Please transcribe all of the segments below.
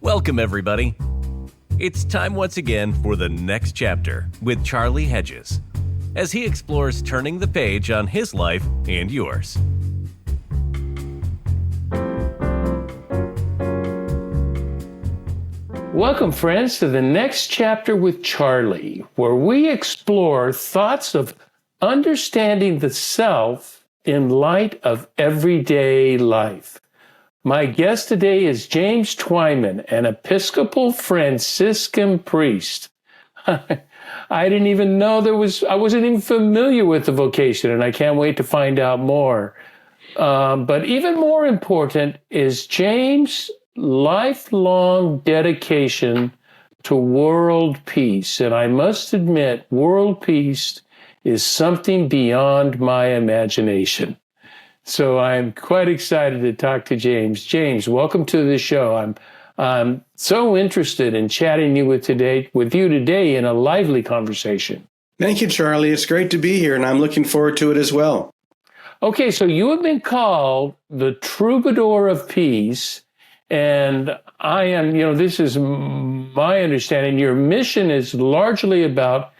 Welcome, everybody. It's time once again for the next chapter with Charlie Hedges, as he explores turning the page on his life and yours. Welcome, friends, to the next chapter with Charlie, where we explore thoughts of understanding the self in light of everyday life. My guest today is James Twyman, an Episcopal Franciscan priest. I didn't even know I wasn't even familiar with the vocation, and I can't wait to find out more. But even more important is James' lifelong dedication to world peace. And I must admit, world peace is something beyond my imagination. So I'm quite excited to talk to James. James, welcome to the show. I'm so interested in chatting with you today in a lively conversation. Thank you, Charlie. It's great to be here, and I'm looking forward to it as well. Okay, so you have been called the troubadour of peace, and I am, this is my understanding, your mission is largely about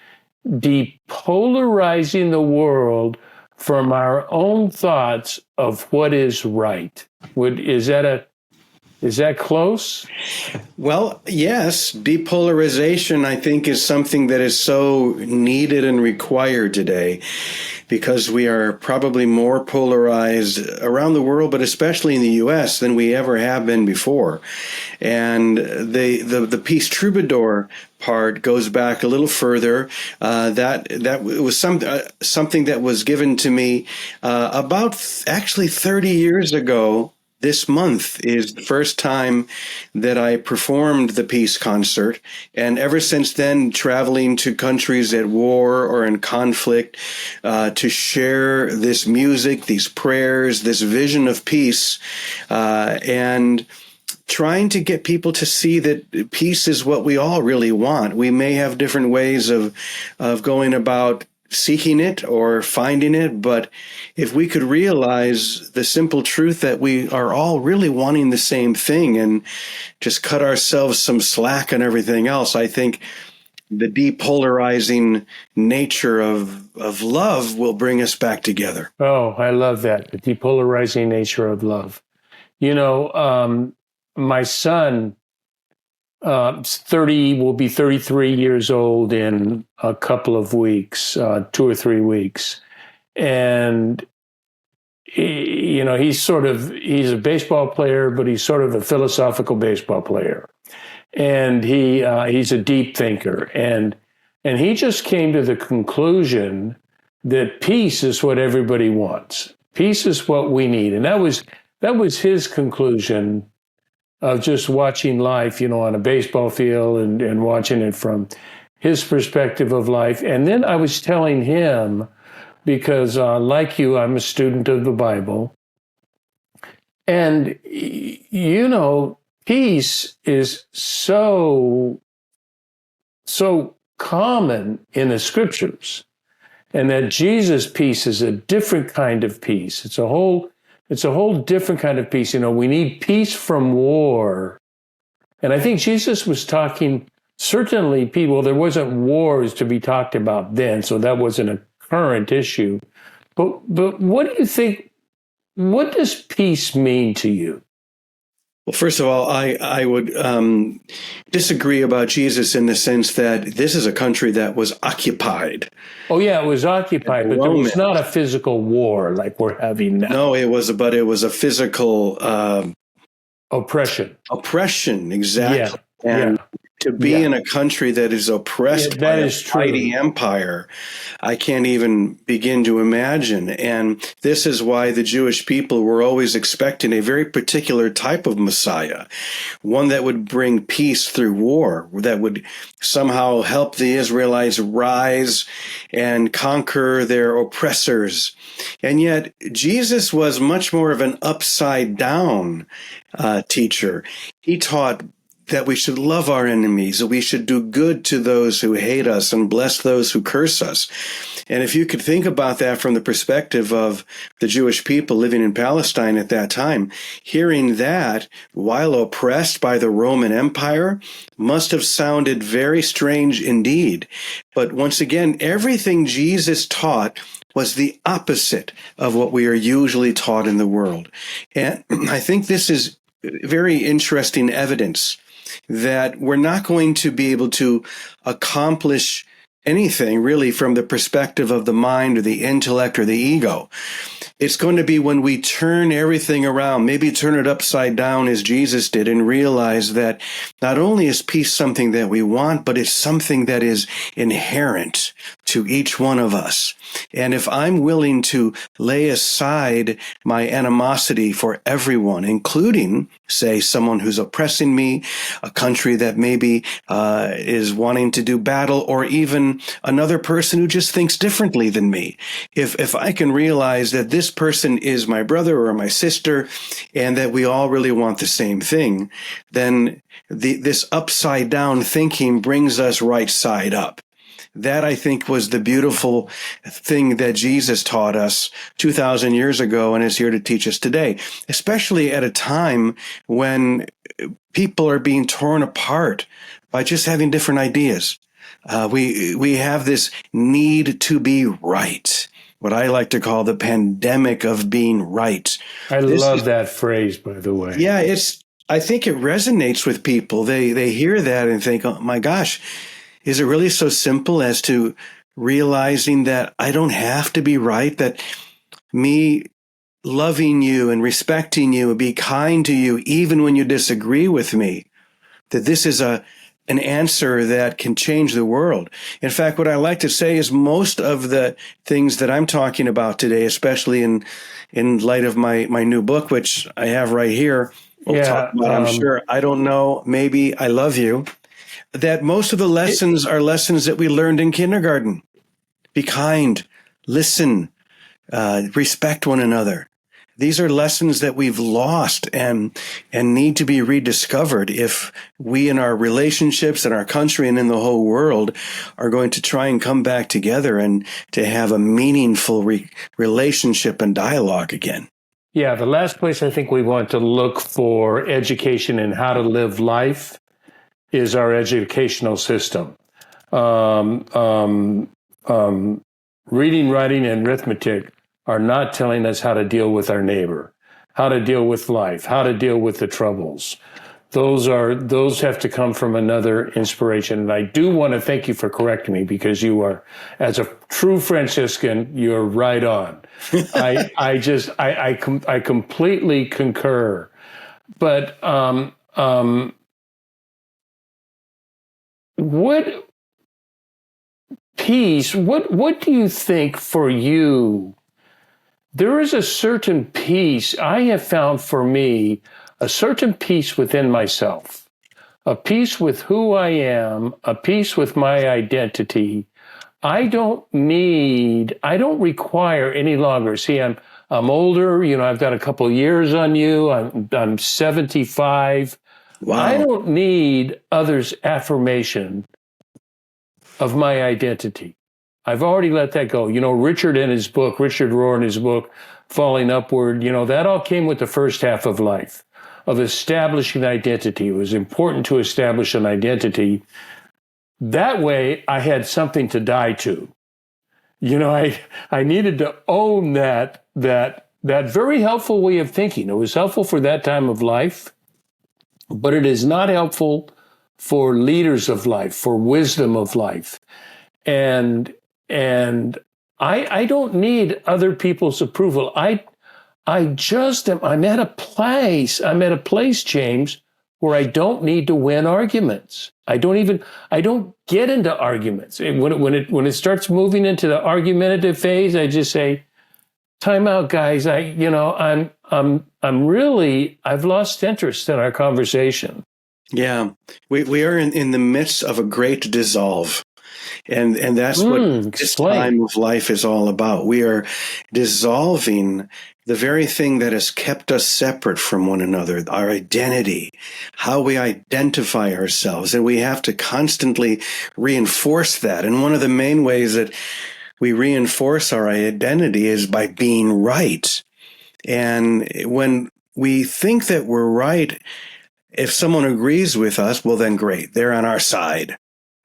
depolarizing the world from our own thoughts of what is right. Is that close? Well, yes. Depolarization, I think, is something that is so needed and required today, because we are probably more polarized around the world, but especially in the U.S., than we ever have been before. And the peace troubadour part goes back a little further. That was something that was given to me about actually 30 years ago. This month is the first time that I performed the peace concert, and ever since then, traveling to countries at war or in conflict to share this music, these prayers, this vision of peace, and trying to get people to see that peace is what we all really want. We may have different ways of going about seeking it or finding it, but if we could realize the simple truth that we are all really wanting the same thing and just cut ourselves some slack and everything else, I think the depolarizing nature of love will bring us back together. Oh, I love that, the depolarizing nature of love. My son will be 33 years old in a couple of weeks, 2 or 3 weeks. And, he's a baseball player, but he's sort of a philosophical baseball player. And he's a deep thinker. And he just came to the conclusion that peace is what everybody wants. Peace is what we need. And that was his conclusion of just watching life, on a baseball field and watching it from his perspective of life. And then I was telling him, because like you, I'm a student of the Bible. And, peace is so common in the scriptures. And that Jesus' peace is a different kind of peace. It's a whole different kind of peace. We need peace from war. And I think Jesus was talking, certainly there wasn't wars to be talked about then, so that wasn't a current issue. But what do you think, what does peace mean to you? Well, first of all, I would disagree about Jesus in the sense that this is a country that was occupied. Oh, yeah, it was occupied, but there was not a physical war like we're having now. No, it was a physical oppression. Oppression, exactly. Yeah. And to be in a country that is oppressed by a mighty empire, I can't even begin to imagine. And this is why the Jewish people were always expecting a very particular type of Messiah, one that would bring peace through war, that would somehow help the Israelites rise and conquer their oppressors. And yet, Jesus was much more of an upside-down teacher. He taught that we should love our enemies, that we should do good to those who hate us and bless those who curse us. And if you could think about that from the perspective of the Jewish people living in Palestine at that time, hearing that while oppressed by the Roman Empire must have sounded very strange indeed. But once again, everything Jesus taught was the opposite of what we are usually taught in the world. And I think this is very interesting evidence that we're not going to be able to accomplish anything really from the perspective of the mind or the intellect or the ego. It's going to be when we turn everything around, maybe turn it upside down as Jesus did, and realize that not only is peace something that we want, but it's something that is inherent to each one of us. And if I'm willing to lay aside my animosity for everyone, including, say, someone who's oppressing me, a country that maybe is wanting to do battle, or even another person who just thinks differently than me, if I can realize that this person is my brother or my sister, and that we all really want the same thing, then this upside down thinking brings us right side up. That, I think, was the beautiful thing that Jesus taught us 2,000 years ago and is here to teach us today, especially at a time when people are being torn apart by just having different ideas. We have this need to be right, what I like to call the pandemic of being right. I love that phrase, by the way. Yeah, I think it resonates with people. They hear that and think, oh my gosh, is it really so simple as to realizing that I don't have to be right, that me loving you and respecting you and be kind to you even when you disagree with me, that this is an answer that can change the world. In fact, what I like to say is most of the things that I'm talking about today, especially in light of my new book, which I have right here, we'll talk about, I'm sure, I don't know, maybe, I love you, that most of the lessons are lessons that we learned in kindergarten. Be kind, listen, respect one another. These are lessons that we've lost and need to be rediscovered if we in our relationships in our country and in the whole world are going to try and come back together and to have a meaningful relationship and dialogue again. Yeah, the last place I think we want to look for education in how to live life is our educational system. Reading, writing, and arithmetic are not telling us how to deal with our neighbor, how to deal with life, how to deal with the troubles. Those have to come from another inspiration. And I do want to thank you for correcting me, because you are, as a true Franciscan, you're right on. I completely concur. But what peace? What do you think for you? There is a certain peace I have found for me, a certain peace within myself, a peace with who I am, a peace with my identity. I don't require any longer. See, I'm older, I've got a couple years on you. I'm 75. Wow. I don't need others' affirmation of my identity. I've already let that go. Richard Rohr in his book, Falling Upward, that all came with the first half of life, of establishing identity. It was important to establish an identity. That way, I had something to die to. I needed to own that very helpful way of thinking. It was helpful for that time of life, but it is not helpful for leaders of life, for wisdom of life. And I don't need other people's approval. I'm at a place, James, where I don't need to win arguments. I don't get into arguments. When it starts moving into the argumentative phase, I just say, time out, guys. I've lost interest in our conversation. Yeah, we are in the midst of a great dissolve. And that's what this time of life is all about. We are dissolving the very thing that has kept us separate from one another, our identity, how we identify ourselves. And we have to constantly reinforce that. And one of the main ways that we reinforce our identity is by being right. And when we think that we're right, if someone agrees with us, well, then great. They're on our side.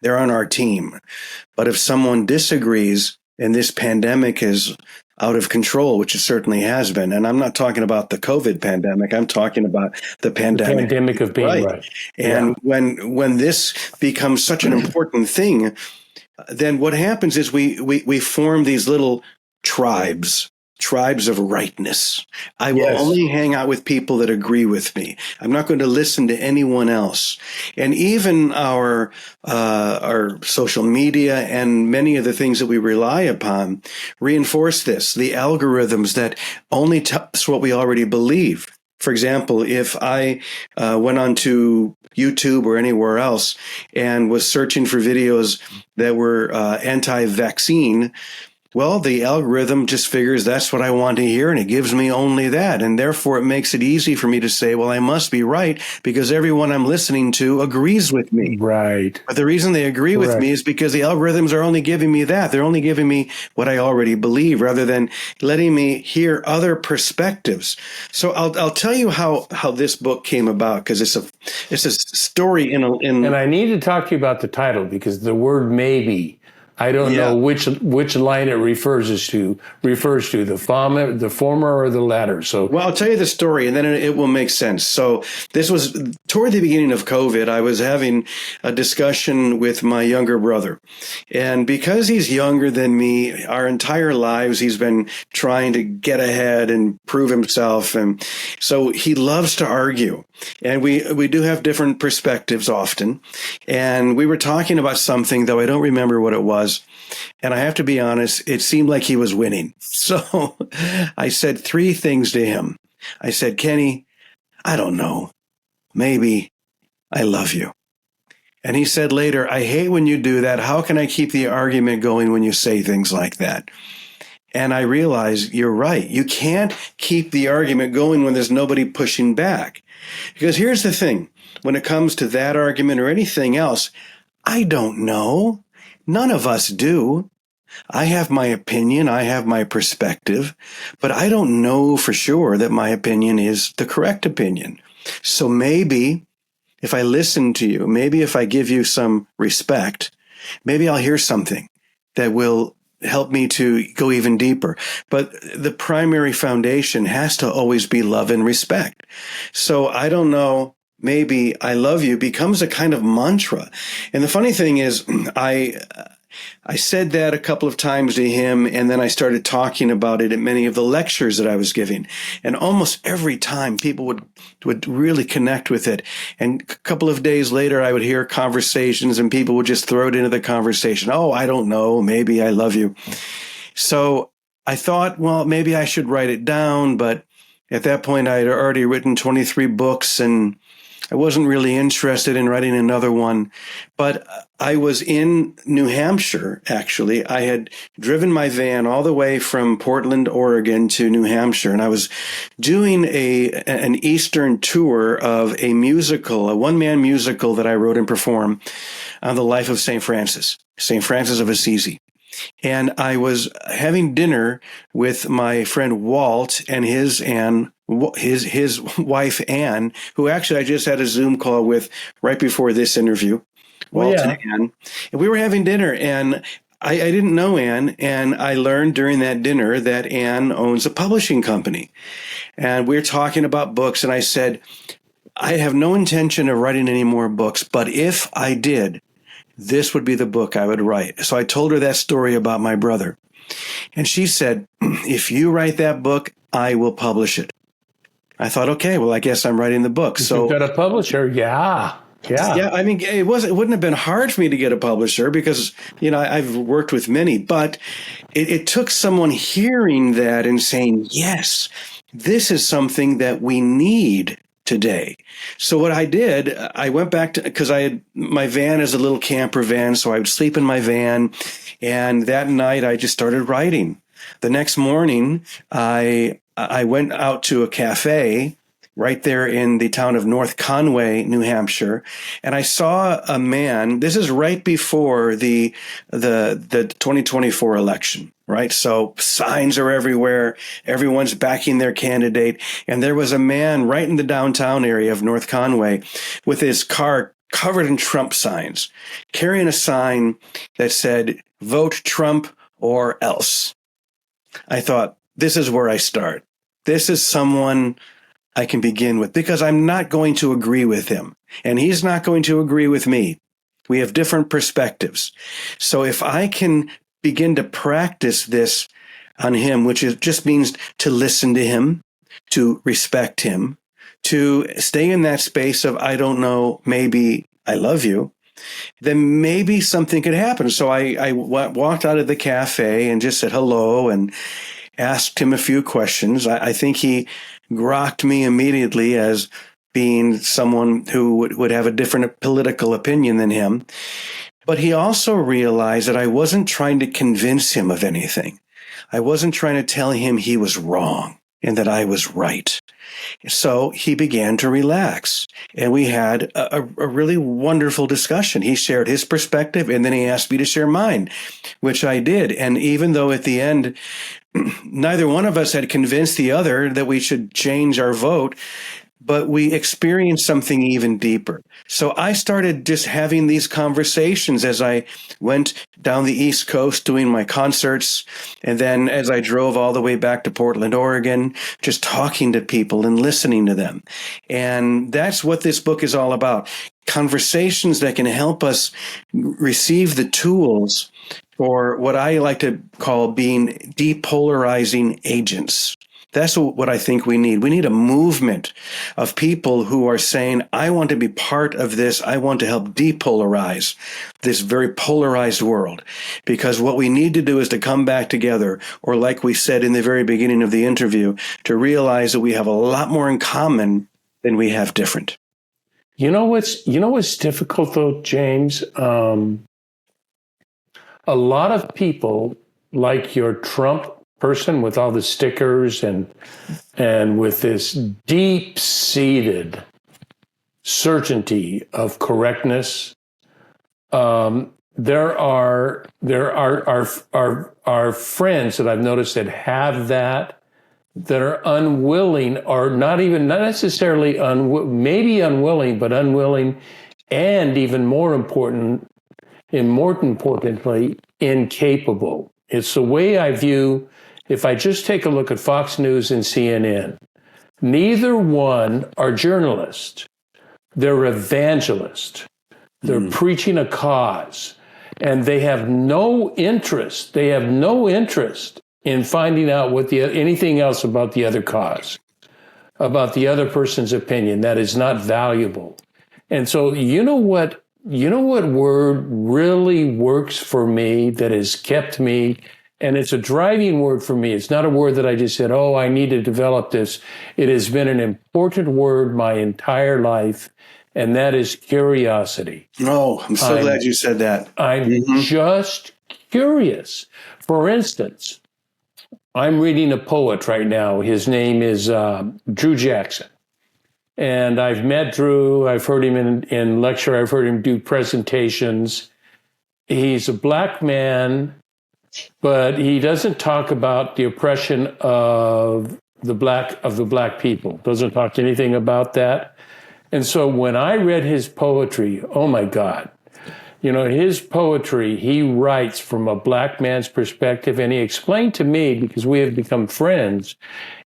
They're on our team. But if someone disagrees, and this pandemic is out of control, which it certainly has been, and I'm not talking about the COVID pandemic, I'm talking about the pandemic of being right. And when this becomes such an important thing, then what happens is we form these little tribes of rightness. I will only hang out with people that agree with me. I'm not going to listen to anyone else. And even our social media and many of the things that we rely upon reinforce this. The algorithms that only tell us what we already believe. For example, if I went onto YouTube or anywhere else and was searching for videos that were anti-vaccine, well, the algorithm just figures that's what I want to hear, and it gives me only that. And therefore, it makes it easy for me to say, well, I must be right because everyone I'm listening to agrees with me. Right. But the reason they agree with me is because the algorithms are only giving me that. They're only giving me what I already believe rather than letting me hear other perspectives. So I'll tell you how this book came about, because it's a story in. And I need to talk to you about the title, because the word maybe, I don't know which line it refers to, the former or the latter. So, well, I'll tell you the story, and then it will make sense. So this was toward the beginning of COVID. I was having a discussion with my younger brother. And because he's younger than me, our entire lives, he's been trying to get ahead and prove himself. And so he loves to argue. And we do have different perspectives often. And we were talking about something, though I don't remember what it was. And I have to be honest, it seemed like he was winning. So I said 3 things to him. I said, Kenny, I don't know. Maybe I love you. And he said later, I hate when you do that. How can I keep the argument going when you say things like that? And I realized you're right. You can't keep the argument going when there's nobody pushing back. Because here's the thing. When it comes to that argument or anything else, I don't know. None of us do. I have my opinion. I have my perspective. But I don't know for sure that my opinion is the correct opinion. So maybe if I listen to you, maybe if I give you some respect, maybe I'll hear something that will help me to go even deeper. But the primary foundation has to always be love and respect. So I don't know, maybe I love you becomes a kind of mantra. And the funny thing is, I said that a couple of times to him, and then I started talking about it at many of the lectures that I was giving. And almost every time people would really connect with it. And a couple of days later, I would hear conversations and people would just throw it into the conversation. Oh, I don't know. Maybe I love you. So I thought, well, maybe I should write it down. But at that point, I had already written 23 books and I wasn't really interested in writing another one. But I was in New Hampshire, actually. I had driven my van all the way from Portland, Oregon to New Hampshire, and I was doing an Eastern tour of a musical, a one-man musical that I wrote and performed on the life of St. Francis of Assisi. And I was having dinner with my friend Walt and his wife, Anne, who actually I just had a Zoom call with right before this interview. Walt and Anne. And we were having dinner, and I didn't know Anne, and I learned during that dinner that Anne owns a publishing company. And we were talking about books, and I said, I have no intention of writing any more books, but if I did, this would be the book I would write. So I told her that story about my brother. And she said, if you write that book, I will publish it. I thought, okay, well, I guess I'm writing the book. So you've got a publisher. Yeah. I mean, it wouldn't have been hard for me to get a publisher because, I've worked with many, but it took someone hearing that and saying, yes, this is something that we need today. So what I did, I went back to, because my van is a little camper van, so I would sleep in my van. And that night I just started writing. The next morning, I went out to a cafe right there in the town of North Conway, New Hampshire, and I saw a man. This is right before the 2024 election, right? So signs are everywhere. Everyone's backing their candidate, and there was a man right in the downtown area of North Conway with his car covered in Trump signs, carrying a sign that said, "Vote Trump or else." I thought, this is where I start. This is someone I can begin with, because I'm not going to agree with him, and he's not going to agree with me. We have different perspectives. So if I can begin to practice this on him, which just means to listen to him, to respect him, to stay in that space of, I don't know, maybe I love you, then maybe something could happen. So I walked out of the cafe and just said hello and asked him a few questions. I think he grokked me immediately as being someone who would have a different political opinion than him. But he also realized that I wasn't trying to convince him of anything. I wasn't trying to tell him he was wrong and that I was right. So he began to relax, and we had a really wonderful discussion. He shared his perspective, and then he asked me to share mine, which I did. And even though at the end, neither one of us had convinced the other that we should change our vote, but we experienced something even deeper. So I started just having these conversations as I went down the East Coast doing my concerts. And then as I drove all the way back to Portland, Oregon, just talking to people and listening to them. And that's what this book is all about. Conversations that can help us receive the tools for what I like to call being depolarizing agents. That's what I think we need. We need a movement of people who are saying, I want to be part of this. I want to help depolarize this very polarized world. Because what we need to do is to come back together, or like we said in the very beginning of the interview, to realize that we have a lot more in common than we have different. You know what's difficult though, James? A lot of people, like your Trump person with all the stickers and with this deep-seated certainty of correctness, there are friends that I've noticed that have that are unwilling, or not necessarily maybe unwilling, but unwilling, and even more importantly, incapable. It's the way I view. If I just take a look at Fox News and CNN, neither one are journalists. They're evangelists. They're preaching a cause, and they have no interest. They have no interest in finding out anything else about the other cause, about the other person's opinion. That is not valuable. And so, you know what word really works for me, that has kept me. And it's a driving word for me. It's not a word that I just said, oh, I need to develop this. It has been an important word my entire life, and that is curiosity. Oh, I'm so glad you said that. I'm just curious. For instance, I'm reading a poet right now. His name is Drew Jackson. And I've met Drew. I've heard him in lecture. I've heard him do presentations. He's a black man, but he doesn't talk about the oppression of the black people. Doesn't talk anything about that. And so when I read his poetry, oh my God, his poetry, he writes from a black man's perspective, and he explained to me, because we have become friends,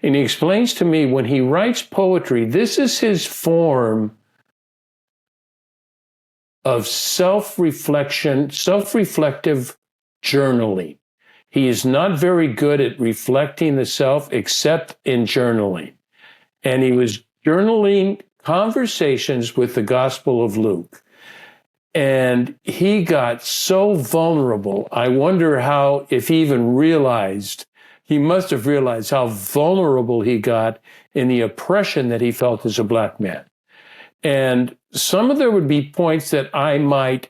and he explains to me when he writes poetry, this is his form of self-reflection, self-reflective journaling. He is not very good at reflecting the self except in journaling. And he was journaling conversations with the Gospel of Luke. And he got so vulnerable. I wonder if he even realized he must have realized how vulnerable he got in the oppression that he felt as a black man. And some of there would be points that I might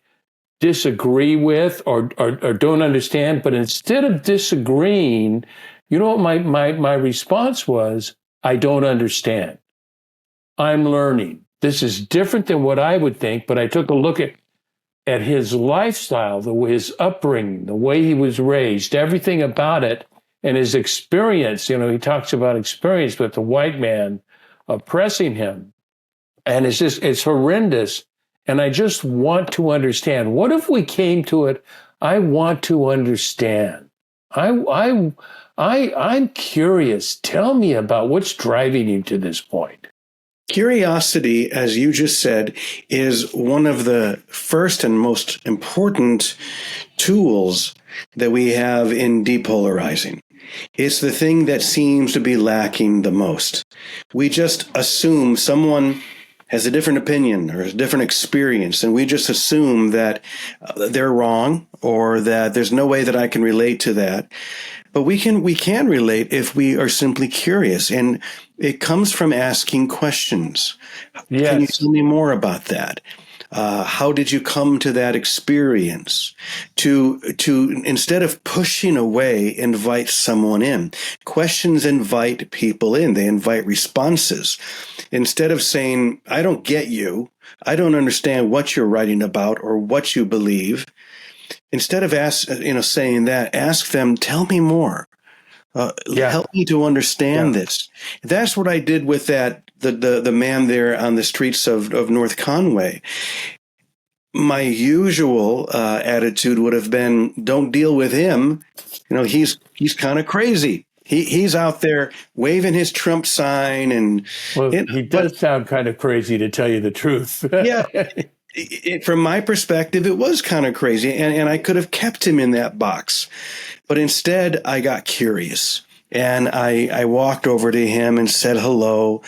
disagree with or don't understand, but instead of disagreeing, you know what my response was? I don't understand. I'm learning. This is different than what I would think, but I took a look at his lifestyle, his upbringing, the way he was raised, everything about it, and his experience. You know, he talks about experience with the white man oppressing him. And it's horrendous. And I just want to understand. What if we came to it? I want to understand. I'm curious. Tell me about what's driving you to this point. Curiosity, as you just said, is one of the first and most important tools that we have in depolarizing. It's the thing that seems to be lacking the most. We just assume someone has a different opinion or a different experience, and we just assume that they're wrong or that there's no way that I can relate to that. But we can relate if we are simply curious, and it comes from asking questions. Yes. Can you tell me more about that? How did you come to that experience? To instead of pushing away, invite someone in. Questions invite people in. They invite responses. Instead of saying, I don't get you, I don't understand what you're writing about or what you believe. Instead of saying that, ask them, tell me more. Help me to understand this. That's what I did with the man there on the streets of North Conway. My usual attitude would have been, don't deal with him. You know, he's kind of crazy. He's out there waving his Trump sign, and he does sound kind of crazy, to tell you the truth. Yeah. From my perspective, it was kind of crazy, and I could have kept him in that box. But instead, I got curious, and I walked over to him and said hello.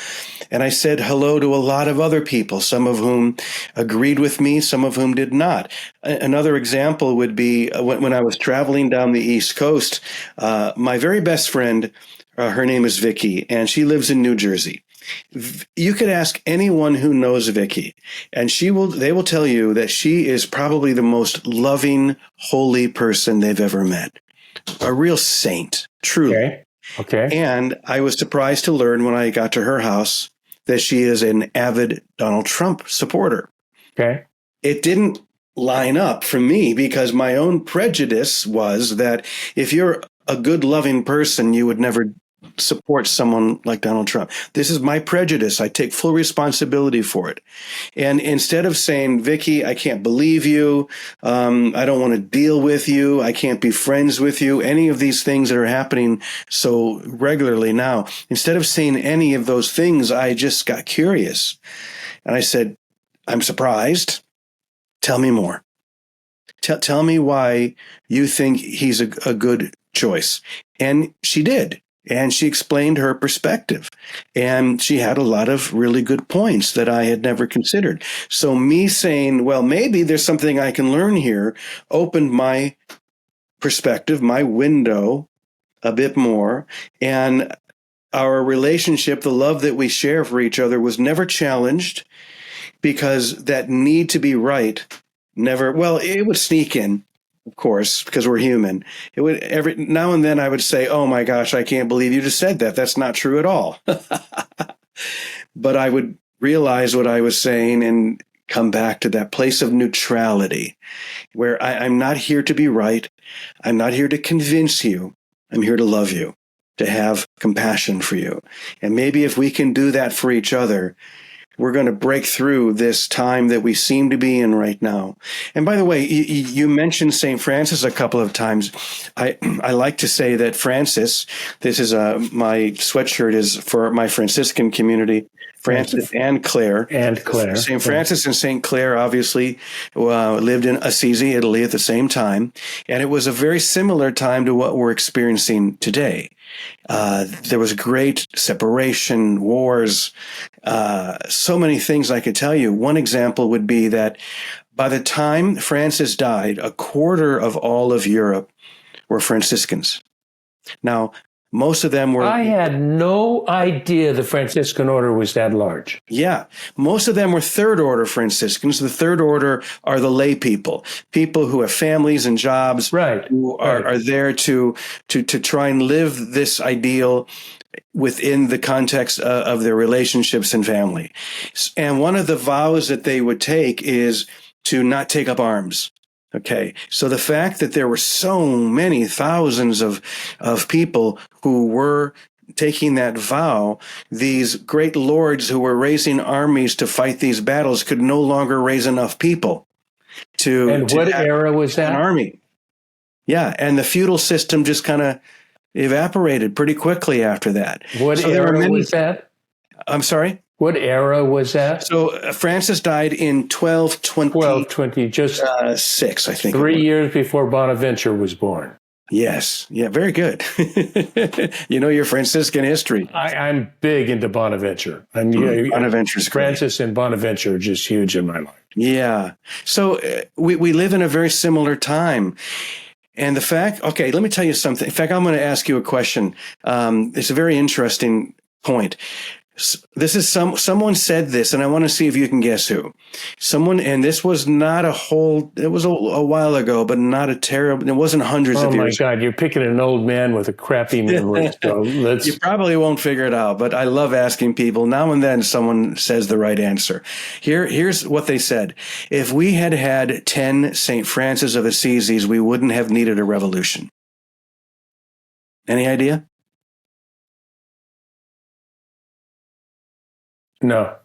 And I said hello to a lot of other people, some of whom agreed with me, some of whom did not. Another example would be when I was traveling down the East Coast, my very best friend, her name is Vicky, and she lives in New Jersey. You could ask anyone who knows Vicky, and they will tell you that she is probably the most loving, holy person they've ever met. A real saint, truly. Okay. And I was surprised to learn when I got to her house that she is an avid Donald Trump supporter. Okay. It didn't line up for me because my own prejudice was that if you're a good, loving person, you would never support someone like Donald Trump. This is my prejudice. I take full responsibility for it. And instead of saying, Vicky, I can't believe you, I don't want to deal with you, I can't be friends with you, any of these things that are happening so regularly now, instead of saying any of those things, I just got curious. And I said, I'm surprised. Tell me more. Tell me why you think he's a good choice. And she did. And she explained her perspective. And she had a lot of really good points that I had never considered. So me saying, well, maybe there's something I can learn here, opened my perspective, my window a bit more. And our relationship, the love that we share for each other, was never challenged, because that need to be right it would sneak in. Of course, because we're human. It would every now and then I would say, oh my gosh, I can't believe you just said that. That's not true at all. But I would realize what I was saying and come back to that place of neutrality where I'm not here to be right. I'm not here to convince you. I'm here to love you, to have compassion for you. And maybe if we can do that for each other, we're going to break through this time that we seem to be in right now. And by the way, you mentioned St. Francis a couple of times. I like to say that Francis, this is my sweatshirt is for my Franciscan community, Francis and Clare. And Clare. St. Francis and St. Clare obviously lived in Assisi, Italy at the same time. And it was a very similar time to what we're experiencing today. There was great separation, wars, so many things I could tell you. One example would be that by the time Francis died, a quarter of all of Europe were Franciscans. Now, Most of them were. I had no idea the Franciscan order was that large. Yeah. Most of them were third order Franciscans. The third order are the lay people who have families and jobs, Right. who are there to try and live this ideal within the context of their relationships and family. And one of the vows that they would take is to not take up arms. Okay. So the fact that there were so many thousands of people who were taking that vow, these great lords who were raising armies to fight these battles could no longer raise enough people to. And what era was that? An army. Yeah. And the feudal system just kind of evaporated pretty quickly after that. What era was that? I'm sorry? What era was that? So Francis died in 1220. Just 6, I think. 3 years before Bonaventure was born. Yes. Yeah, very good. You know your Franciscan history. I'm big into Bonaventure. Bonaventure's great. Francis and Bonaventure are just huge in my life. Yeah. So we live in a very similar time. And the fact, okay, let me tell you something. In fact, I'm going to ask you a question. It's a very interesting point. This is someone said this, and I want to see if you can guess who. Someone, and this was not it was a while ago, but not a terrible, it wasn't hundreds of years. Oh my God, you're picking an old man with a crappy memory. So You probably won't figure it out, but I love asking people. Now and then someone says the right answer. Here's what they said. If we had had 10 St. Francis of Assisi, we wouldn't have needed a revolution. Any idea? No.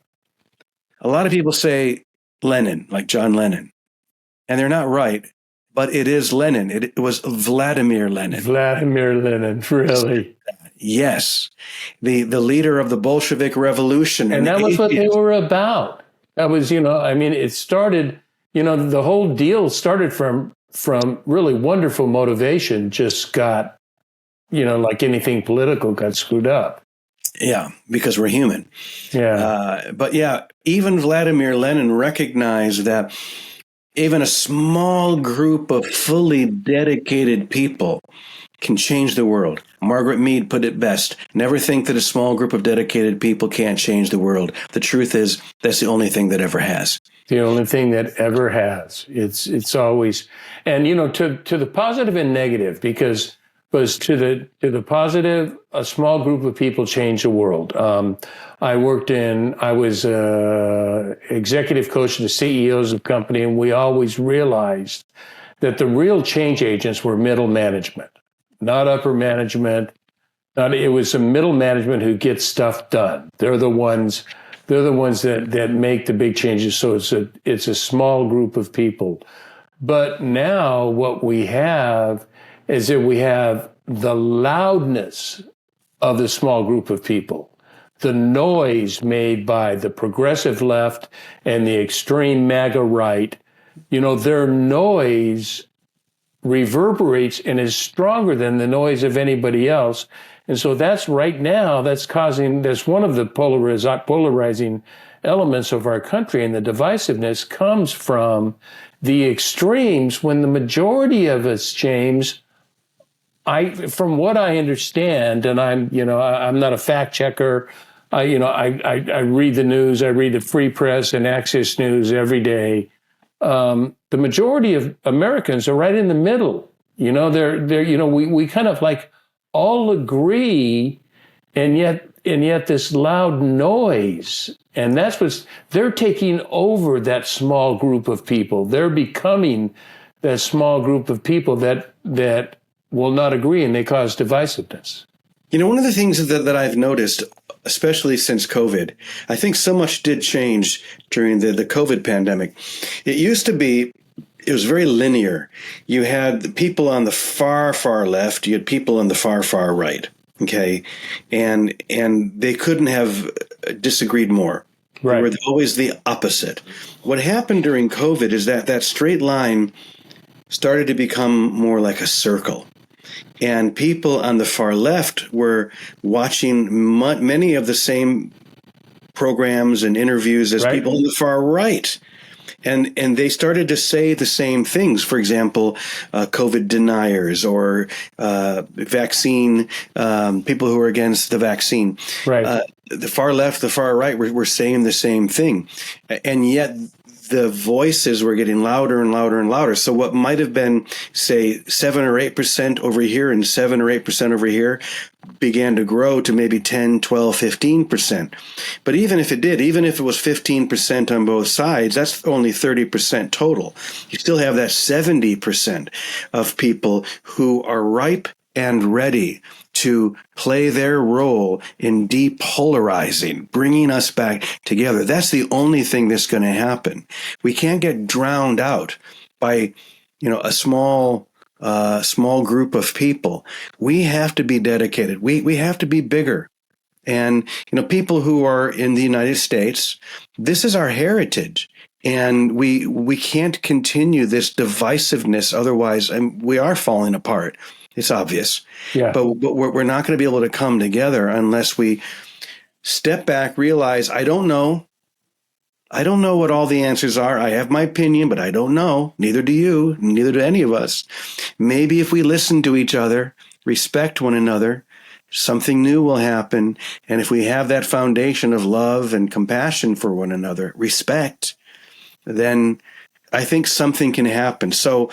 A lot of people say Lenin, like John Lennon, and they're not right, but it is Lenin. It was Vladimir Lenin. Vladimir Lenin, really? Yes. The leader of the Bolshevik Revolution. And that was what they were about. That was, it started, the whole deal started from really wonderful motivation, just got, like anything political, got screwed up. Yeah, because we're human. Yeah. But yeah, even Vladimir Lenin recognized that even a small group of fully dedicated people can change the world. Margaret Mead put it best. Never think that a small group of dedicated people can't change the world. The truth is, that's the only thing that ever has. The only thing that ever has. It's always, and to the positive and negative, because to the positive, a small group of people changed the world. I was executive coach to the CEOs of company, and we always realized that the real change agents were middle management, not upper management. It was the middle management who gets stuff done. They're the ones that make the big changes. So it's a small group of people. But now what we have is that we have the loudness of the small group of people, the noise made by the progressive left and the extreme MAGA right. Their noise reverberates and is stronger than the noise of anybody else. And so that's one of the polarizing elements of our country, and the divisiveness comes from the extremes when the majority of us, James, from what I understand, and I'm not a fact checker. I read the news. I read the Free Press and Access News every day. The majority of Americans are right in the middle. We kind of like all agree, and yet this loud noise, and that's they're taking over that small group of people. They're becoming that small group of people that will not agree, and they cause divisiveness. One of the things that I've noticed, especially since COVID, I think so much did change during the COVID pandemic. It was very linear. You had the people on the far, far left. You had people on the far, far right. Okay. And they couldn't have disagreed more. Right. They were always the opposite. What happened during COVID is that straight line started to become more like a circle. And people on the far left were watching many of the same programs and interviews as people on the far right. And they started to say the same things. For example, COVID deniers or vaccine people who are against the vaccine. Right. The far left, the far right were saying the same thing, and yet the voices were getting louder and louder and louder. So what might have been, say, 7 or 8% over here and 7 or 8% over here began to grow to maybe 10, 12, 15%. But even if it was 15% on both sides, that's only 30% total. You still have that 70% of people who are ripe and ready to play their role in depolarizing, bringing us back together. That's the only thing that's going to happen. We can't get drowned out by, a small group of people. We have to be dedicated. We have to be bigger. And, people who are in the United States, this is our heritage. And we can't continue this divisiveness. Otherwise, we are falling apart. It's obvious. Yeah. But we're not going to be able to come together unless we step back, realize, I don't know what all the answers are. I have my opinion, but I don't know. Neither do you. Neither do any of us. Maybe if we listen to each other, respect one another, something new will happen. And if we have that foundation of love and compassion for one another, respect, then I think something can happen. So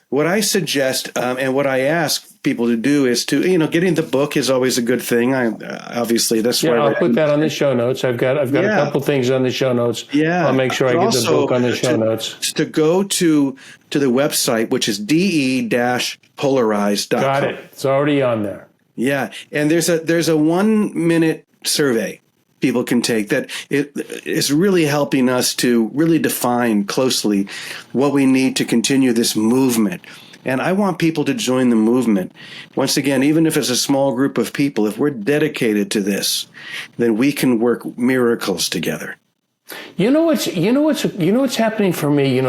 what I suggest and what I ask people to do is to, getting the book is always a good thing. Obviously, that's why I'll put that on the show notes. I've got a couple things on the show notes. Yeah, I'll make sure I get the book on the show notes. To go to the website, which is de-polarized.com. Got it. It's already on there. Yeah, and there's a 1-minute survey people can take that it is really helping us to really define closely what we need to continue this movement. And I want people to join the movement. Once again, even if it's a small group of people, if we're dedicated to this, then we can work miracles together. You know what's happening for me? I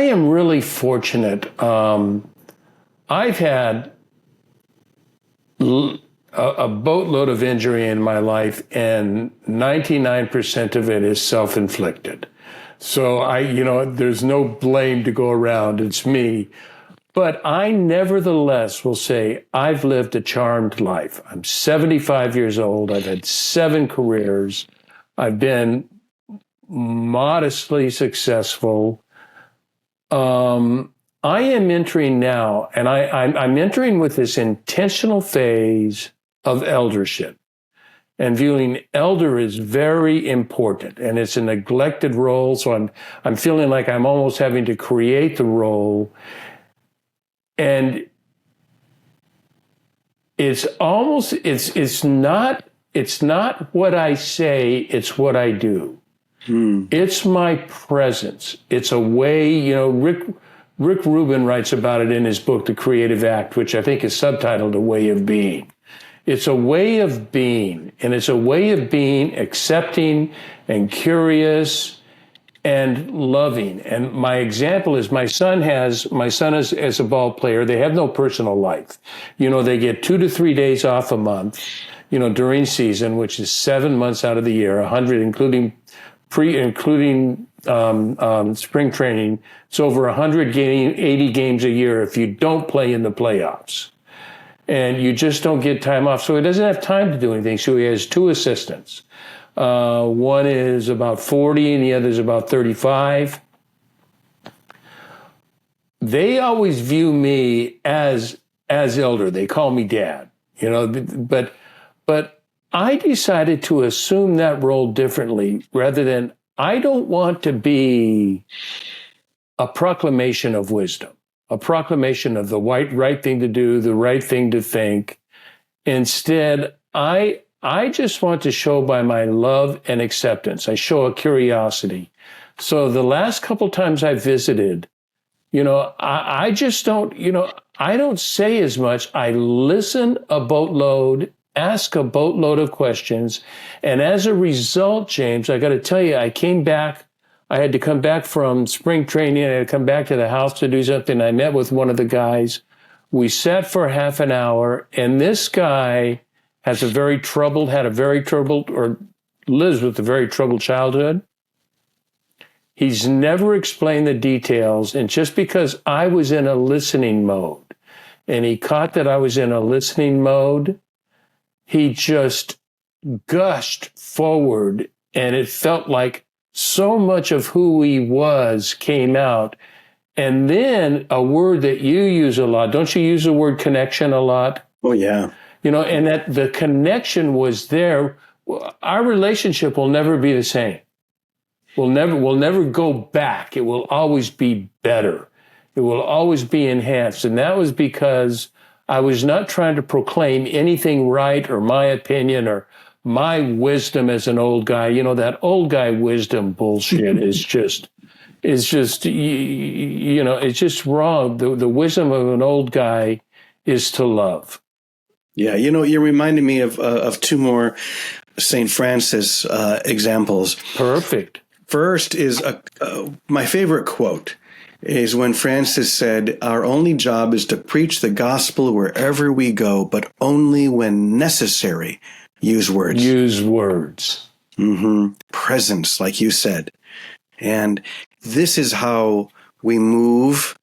am really fortunate. I've had a boatload of injury in my life, and 99% of it is self-inflicted. So there's no blame to go around. It's me. But I nevertheless will say I've lived a charmed life. I'm 75 years old. I've had 7 careers. I've been modestly successful. I am entering now, and I'm entering with this intentional phase of eldership, and viewing elder is very important, and it's a neglected role. So I'm feeling like I'm almost having to create the role, and it's not what I say, it's what I do. It's my presence. It's a way, Rick Rubin writes about it in his book, The Creative Act, which I think is subtitled A Way of Being. It's a way of being, and it's a way of being accepting and curious and loving. And my example is my son is as a ball player, they have no personal life. They get 2 to 3 days off a month, during season, which is 7 months out of the year, 100, including spring training. It's over 180 games a year if you don't play in the playoffs. And you just don't get time off. So he doesn't have time to do anything. So he has 2 assistants. One is about 40 and the other is about 35. They always view me as elder. They call me dad, but I decided to assume that role differently rather than I don't want to be a proclamation of wisdom, a proclamation of the right thing to do, the right thing to think. Instead, I just want to show by my love and acceptance. I show a curiosity. So the last couple times I visited, I just don't, I don't say as much. I listen a boatload, ask a boatload of questions. And as a result, James, I got to tell you, I had to come back from spring training. I had to come back to the house to do something. I met with one of the guys. We sat for half an hour, and this guy lives with a very troubled childhood. He's never explained the details. And just because I was in a listening mode and he caught that I was in a listening mode, he just gushed forward, and it felt like so much of who he was came out. And then a word that you use a lot, don't you use the word connection a lot? Oh, yeah. And that the connection was there. Our relationship will never be the same. We'll never go back. It will always be better. It will always be enhanced. And that was because I was not trying to proclaim anything right or my opinion or my wisdom as an old guy. That old guy wisdom bullshit is just it's just wrong. The wisdom of an old guy is to love. Yeah, you're reminding me of two more St. Francis examples. Perfect. First is my favorite quote is when Francis said, "Our only job is to preach the gospel wherever we go, but only when necessary, use words." Use words. Mm-hmm. Presence, like you said. And this is how we move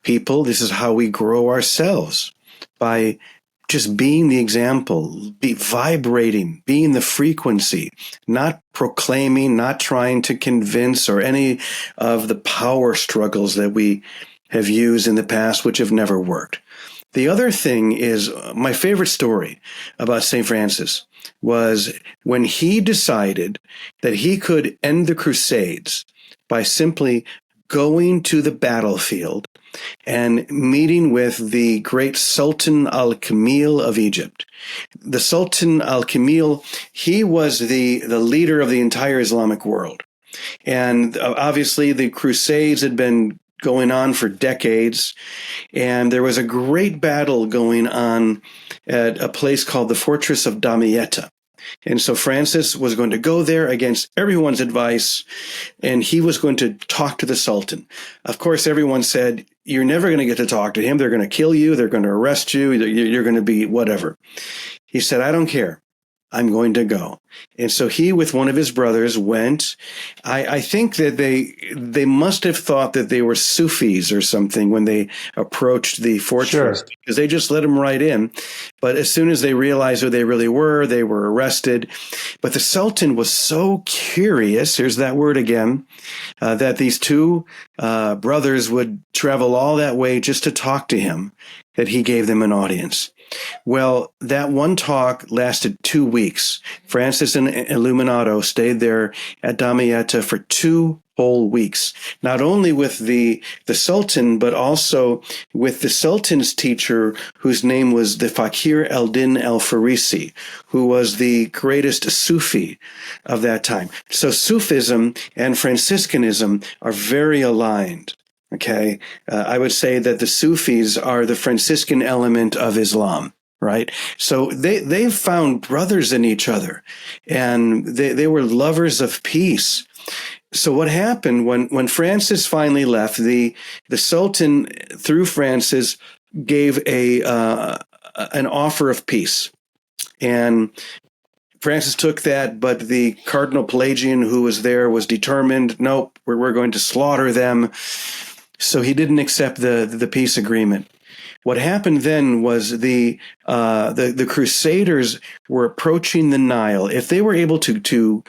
people. This is how we grow ourselves, by just being the example, be vibrating, being the frequency, not proclaiming, not trying to convince, or any of the power struggles that we have used in the past, which have never worked. The other thing is, my favorite story about St. Francis was when he decided that he could end the Crusades by simply going to the battlefield and meeting with the great Sultan al-Kamil of Egypt. The Sultan al-Kamil, he was the leader of the entire Islamic world. And obviously the Crusades had been going on for decades, and there was a great battle going on at a place called the Fortress of Damietta. And so Francis was going to go there against everyone's advice, and he was going to talk to the Sultan. Of course, everyone said, "You're never going to get to talk to him. They're going to kill you. They're going to arrest you. You're going to be whatever." He said, "I don't care. I'm going to go." And so he, with one of his brothers, went. I think that they must have thought that they were Sufis or something when they approached the fortress, Sure. because they just let them right in. But as soon as they realized who they really were, they were arrested. But the Sultan was so curious, here's that word again, that these two brothers would travel all that way just to talk to him, that he gave them an audience. Well, that one talk lasted 2 weeks. Francis and Illuminato stayed there at Damietta for 2 whole weeks, not only with the Sultan, but also with the Sultan's teacher, whose name was the Fakir el-Din el-Farisi, who was the greatest Sufi of that time. So Sufism and Franciscanism are very aligned. Okay, I would say that the Sufis are the Franciscan element of Islam, right? So they've found brothers in each other, and they were lovers of peace. So what happened when Francis finally left, the Sultan, through Francis, gave an offer of peace, and Francis took that, but the Cardinal Pelagian, who was there, was determined, nope, we're going to slaughter them. So he didn't accept the peace agreement. What happened then was the Crusaders were approaching the Nile. If they were able to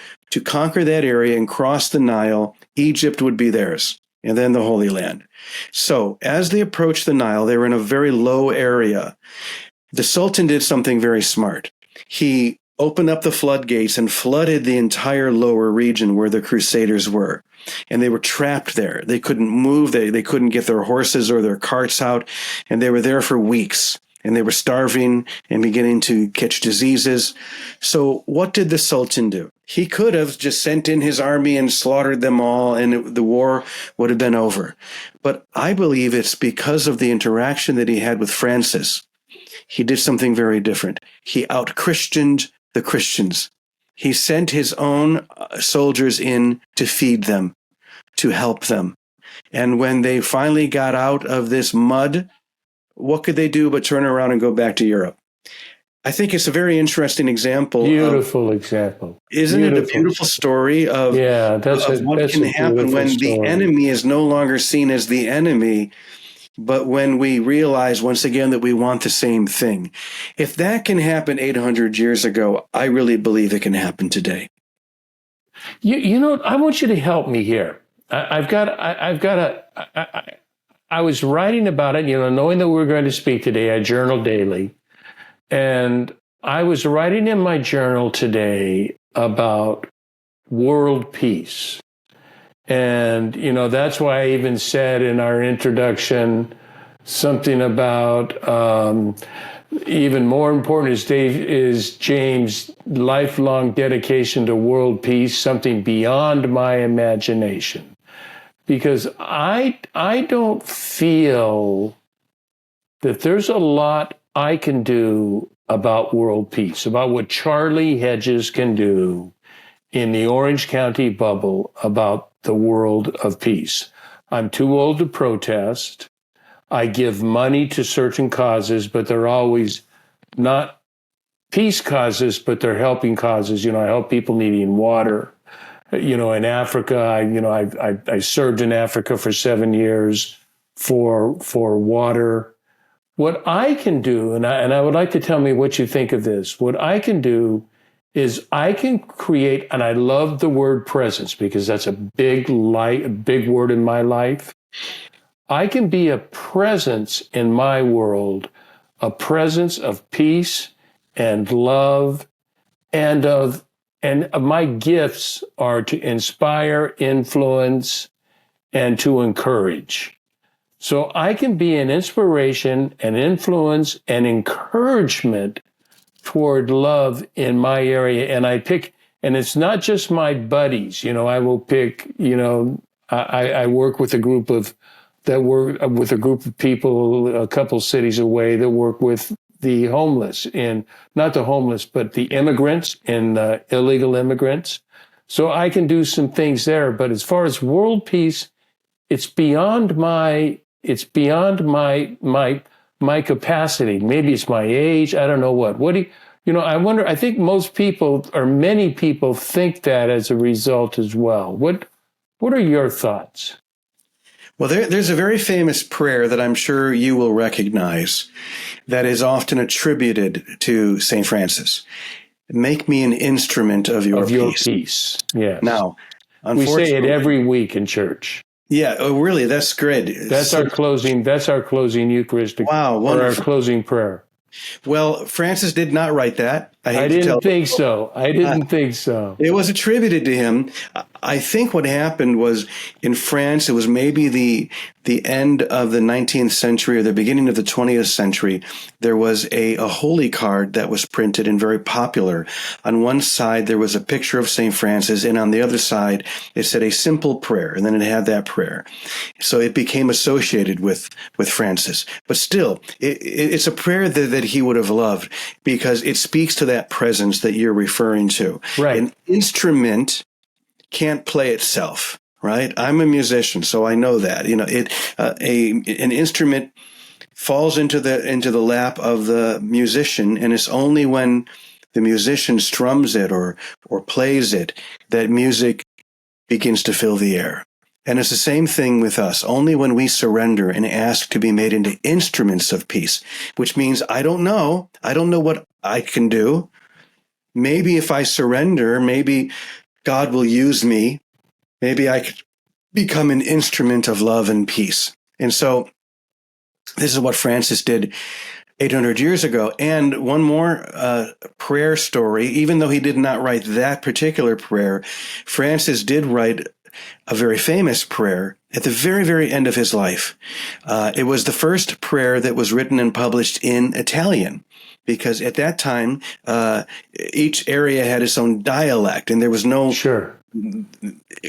conquer that area and cross the Nile, Egypt would be theirs, and then the Holy Land. So as they approached the Nile, they were in a very low area. The Sultan did something very smart. He opened up the floodgates and flooded the entire lower region where the Crusaders were. And they were trapped there. They couldn't move. They couldn't get their horses or their carts out. And they were there for weeks. And they were starving and beginning to catch diseases. So what did the Sultan do? He could have just sent in his army and slaughtered them all, and the war would have been over. But I believe it's because of the interaction that he had with Francis. He did something very different. He out-Christianed the Christians. He sent his own soldiers in to feed them, to help them. And when they finally got out of this mud, what could they do but turn around and go back to Europe? I think it's a very interesting example. Beautiful example. Isn't it a beautiful story of what can happen when the enemy is no longer seen as the enemy, but when we realize once again that we want the same thing? If that can happen 800 years ago, I really believe it can happen today. You know, I want you to help me here. I was writing about it, you know, knowing that we were going to speak today. I journal daily. And I was writing in my journal today about world peace. And, you know, that's why I even said in our introduction something about even more important is James' lifelong dedication to world peace, something beyond my imagination. Because I don't feel that there's a lot I can do about world peace, about what Charlie Hedges can do in the Orange County bubble about the world of peace. I'm too old to protest. I give money to certain causes, but they're always not peace causes, but they're helping causes. You know, I help people needing water. You know, in Africa, I served in Africa for 7 years for water. What I can do, and I would like to tell me what you think of this. What I can do is I can create, and I love the word presence because that's a big word in my life. I can be a presence in my world, a presence of peace and love, and my gifts are to inspire, influence, and to encourage. So I can be an inspiration, an influence, an encouragement toward love in my area. And and it's not just my buddies, you know, I will pick, you know, I work with a group of people a couple cities away that work with the homeless, and not the homeless, but the immigrants and illegal immigrants. So I can do some things there. But as far as world peace, it's beyond my capacity. Maybe it's my age. I don't know what. I wonder, I think most people, or many people, think that as a result as well. What are your thoughts? Well, there's a very famous prayer that I'm sure you will recognize that is often attributed to St. Francis. Make me an instrument of your peace. Yes. Now, we say it every week in church. Yeah. Oh, really? That's great. That's our closing Eucharistic. Wow. Or our closing prayer. Well, Francis did not write that. I didn't think so. It was attributed to him. I think what happened was in France, it was maybe the end of the 19th century or the beginning of the 20th century. There was a holy card that was printed and very popular. On one side, there was a picture of St. Francis, and on the other side, it said a simple prayer, and then it had that prayer. So it became associated with Francis. But still, it's a prayer that he would have loved because it speaks to that presence that you're referring to. Right. An instrument can't play itself, right? I'm a musician, so I know that. You know, an instrument falls into the lap of the musician, and it's only when the musician strums it or plays it that music begins to fill the air. And it's the same thing with us. Only when we surrender and ask to be made into instruments of peace, which means I don't know what I can do. Maybe if I surrender, maybe God will use me. Maybe I could become an instrument of love and peace. And so this is what Francis did 800 years ago. And one more prayer story, even though he did not write that particular prayer, Francis did write a very famous prayer at the very, very end of his life. It was the first prayer that was written and published in Italian, because at that time, each area had its own dialect, and there was no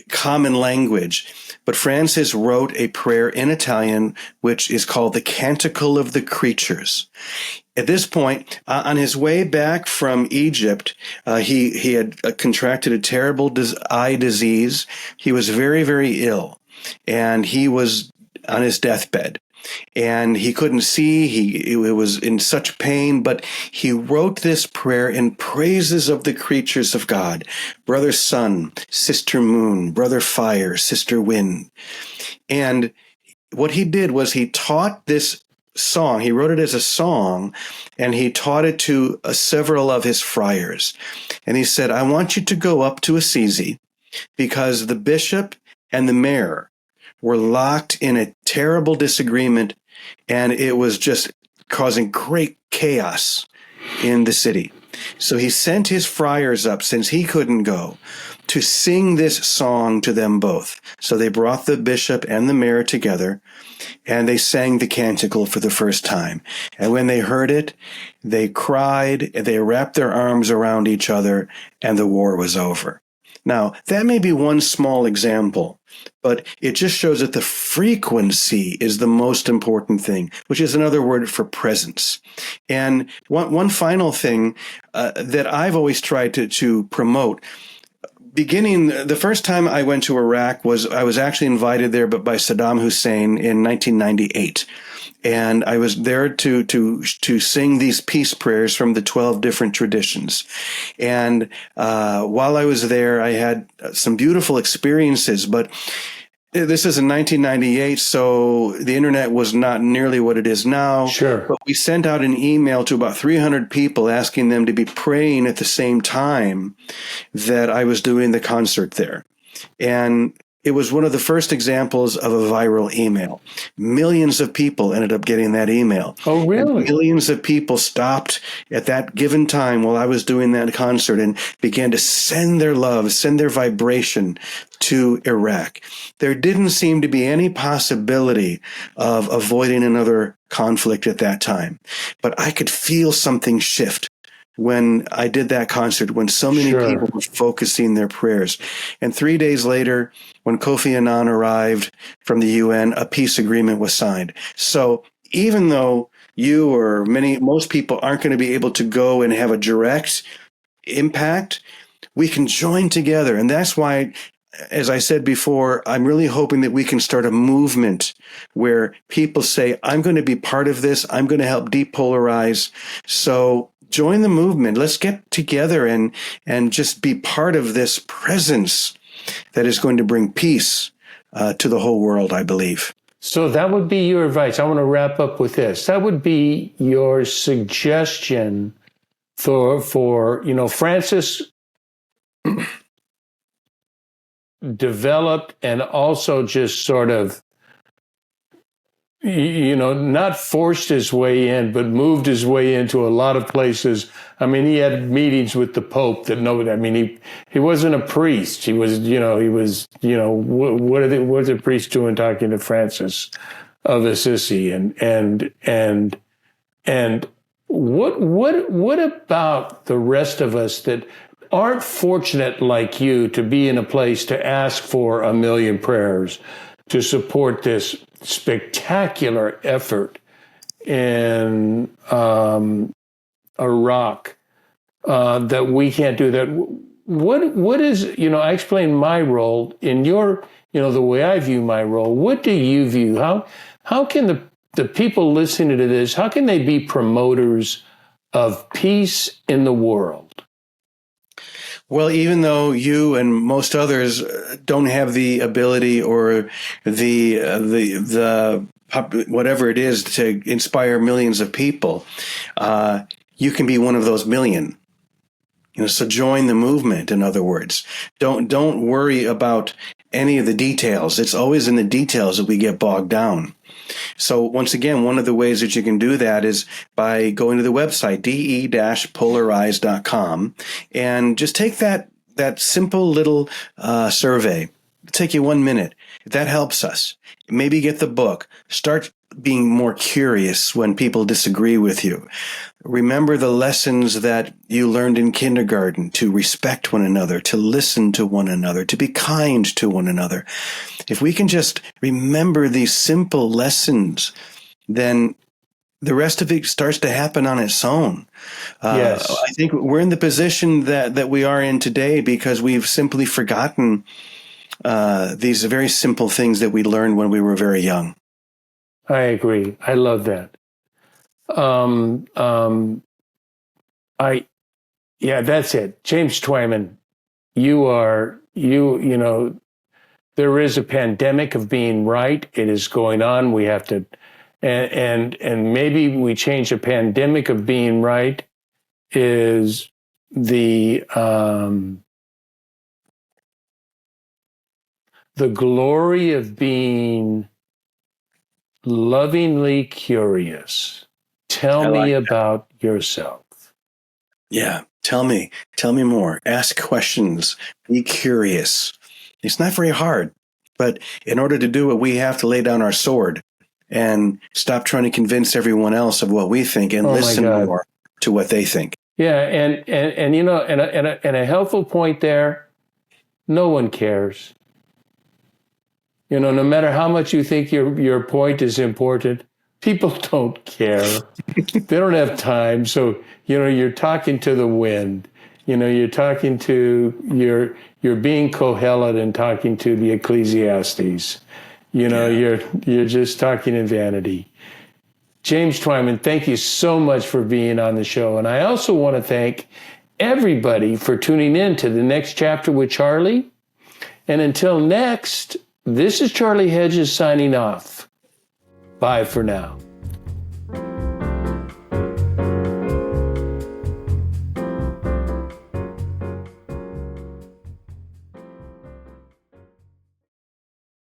common language. But Francis wrote a prayer in Italian, which is called the Canticle of the Creatures. At this point, on his way back from Egypt, he had contracted a terrible eye disease. He was very, very ill, and he was on his deathbed. and he couldn't see. He was in such pain, but he wrote this prayer in praises of the creatures of God: brother sun, sister moon, brother fire, sister wind. And what he did was he taught this song. He wrote it as a song, and he taught it to several of his friars. And he said, I want you to go up to Assisi, because the bishop and the mayor were locked in a terrible disagreement, and it was just causing great chaos in the city. So he sent his friars up, since he couldn't go, to sing this song to them both. So they brought the bishop and the mayor together, and they sang the canticle for the first time. And when they heard it, they cried, they wrapped their arms around each other, and the war was over. Now, that may be one small example, but it just shows that the frequency is the most important thing, which is another word for presence. And one final thing that I've always tried to promote, beginning the first time I went to Iraq I was actually invited there, but by Saddam Hussein in 1998. And I was there to sing these peace prayers from the 12 different traditions. And while I was there, I had some beautiful experiences, but this is in 1998, so the internet was not nearly what it is now. Sure. But we sent out an email to about 300 people asking them to be praying at the same time that I was doing the concert there. And it was one of the first examples of a viral email. Millions of people ended up getting that email. Oh, really? And millions of people stopped at that given time while I was doing that concert and began to send their love, send their vibration to Iraq. There didn't seem to be any possibility of avoiding another conflict at that time. But I could feel something shift when I did that concert, when so many people were focusing their prayers. And 3 days later, when Kofi Annan arrived from the UN, a peace agreement was signed. So even though you or most people aren't going to be able to go and have a direct impact, we can join together. And that's why, as I said before, I'm really hoping that we can start a movement where people say, I'm going to be part of this. I'm going to help depolarize. So join the movement. Let's get together and just be part of this presence that is going to bring peace to the whole world, I believe. So that would be your advice. I want to wrap up with this. That would be your suggestion for Francis developed and also just sort of, not forced his way in, but moved his way into a lot of places. I mean, he had meetings with the Pope that nobody, he wasn't a priest. He was, what's a priest doing talking to Francis of Assisi? And what about the rest of us that aren't fortunate like you to be in a place to ask for 1 million prayers to support this spectacular effort in Iraq, that we can't do that? What is, I explained my role in your, the way I view my role. What do you view? How can the people listening to this, how can they be promoters of peace in the world? Well, even though you and most others don't have the ability or the whatever it is to inspire millions of people, you can be one of those million. So join the movement. In other words, don't worry about any of the details. It's always in the details that we get bogged down. So once again, one of the ways that you can do that is by going to the website, de-polarize.com, and just take that simple little survey. It'll take you 1 minute. If that helps us, maybe get the book. Start being more curious when people disagree with you. Remember the lessons that you learned in kindergarten, to respect one another, to listen to one another, to be kind to one another. If we can just remember these simple lessons, then the rest of it starts to happen on its own. Yes. I think we're in the position that we are in today because we've simply forgotten these very simple things that we learned when we were very young. I agree. I love that. That's it. James Twyman, you know, there is a pandemic of being right. It is going on. We have to, and maybe we change the pandemic of being right is the glory of being lovingly curious. Tell me about yourself. Yeah. Tell me more. Ask questions. Be curious. It's not very hard, but in order to do it, we have to lay down our sword and stop trying to convince everyone else of what we think and listen more to what they think. Yeah. And you know, and a helpful point there, no one cares. You know, no matter how much you think your point is important, people don't care. They don't have time. So, you know, you're talking to the wind. You know, you're talking to, you're being Kohelet and talking to the Ecclesiastes. You know, you're just talking in vanity. James Twyman, thank you so much for being on the show. And I also want to thank everybody for tuning in to the next chapter with Charlie. And until next, this is Charlie Hedges signing off. Bye for now.